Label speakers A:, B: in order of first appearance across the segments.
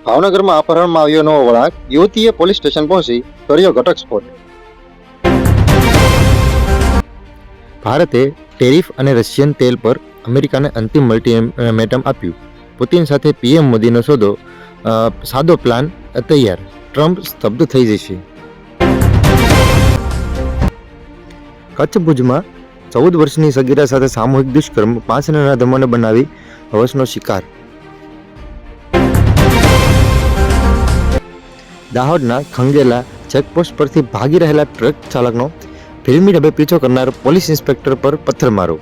A: ભાવનગરમાં અપહરણમાં આવ્યો નવો વળાંક, યુવતીએ પોલીસ સ્ટેશન પહોંચી કર્યો ઘટસ્ફોટ. ભારતે ટેરિફ અને રશિયન તેલ પર અમેરિકાને અંતિમ અલ્ટિમેટમ આપ્યું. પુતિન સાથે પીએમ મોદીનો સાદો પ્લાન તૈયાર, ટ્રમ્પ સ્તબ્ધ થઈ જશે. કચ્છ ભુજમાં 14 વર્ષની સગીરા સાથે સામૂહિક દુષ્કર્મ, 5 નરાધમોને બનાવી હવસનો શિકાર. દાહોદના ખંગેલા ચેકપોસ્ટ પરથી ભાગી રહેલા ટ્રક ચાલકનો ફિલ્મી ઢબે પીછો કરનાર પોલીસ ઇન્સ્પેક્ટર પર પથ્થરમારો.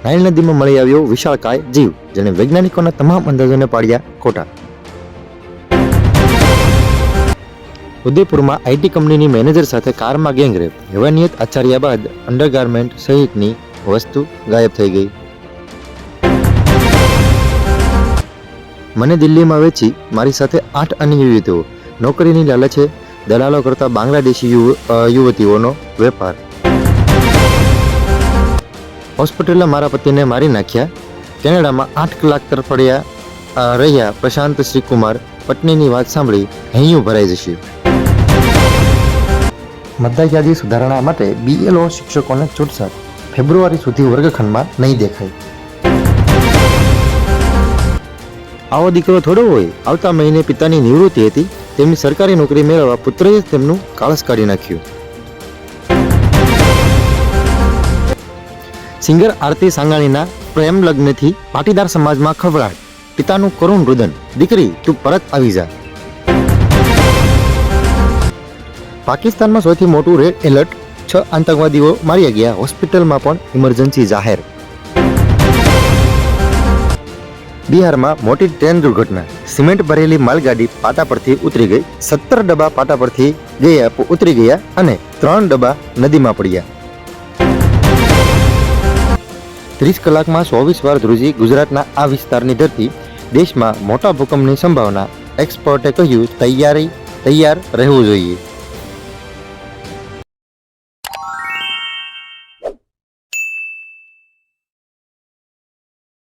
A: નાઇલ નદીમાં મળી આવ્યો વિશાળકાય જીવ, જેણે વૈજ્ઞાનિકોના તમામ અંદાજોને પાડ્યા ખોટા. ઉદયપુરમાં આઈટી કંપનીની મેનેજર સાથે કારમાં ગેંગરેપ, હેવાનિયત આચાર્યા બાદ અંડરગાર્મેન્ટ સહિતની વસ્તુ ગાયબ થઈ ગઈ. મને દિલ્હીમાં વેચી મારી સાથે 8 અન્ય યુવતીઓ, નોકરીની લાલચે દલાલો કરતા બાંગ્લાદેશી યુવતીઓનો વેપાર. હોસ્પિટલમાં મારા પતિને મારી નાખ્યા. કેનેડામાં 8 કલાક તરફડ્યા રહ્યા પ્રશાંત શ્રીકુમાર, પત્નીની વાત સાંભળી હૈયું ભરાઈ જશે. મતદાર યાદી સુધારણા માટે BLO શિક્ષકોને છૂટછાટ, ફેબ્રુઆરી સુધી વર્ગખંડમાં નહીં દેખાય. આવો દીકરો થોડો હોય. આવતા મહિને પિતાની નિવૃત્તિ હતી, તેમની સરકારી નોકરી મેળવવા પુત્રએ તેમનું કાળસ કાઢી નાખ્યું. સિંગર આરતી સાંગાણીના પ્રેમ લગ્નથી પાટીદાર સમાજમાં ખળભળાટ, પિતાનું કરુણ રુદન, દીકરી તું પરત આવી જા. પાકિસ્તાનમાં સૌથી મોટું રેડ એલર્ટ, 6 આતંકવાદીઓ માર્યા ગયા, હોસ્પિટલમાં પણ ઇમરજન્સી જાહેર. બિહારમાં મોટી ટ્રેન દુર્ઘટના, સિમેન્ટ ભરેલી માલગાડી પાટા પરથી ઉતરી ગઈ, 17 ડબ્બા પાટા પરથી ઉતરી ગયા અને 3 ડબ્બા નદીમાં પડ્યા. 30 કલાકમાં 24 વાર ધ્રુજી ગુજરાતના આ વિસ્તારની ધરતી, દેશમાં મોટા ભૂકંપની સંભાવના, એક્સપર્ટે કહ્યું તૈયાર રહેવું જોઈએ.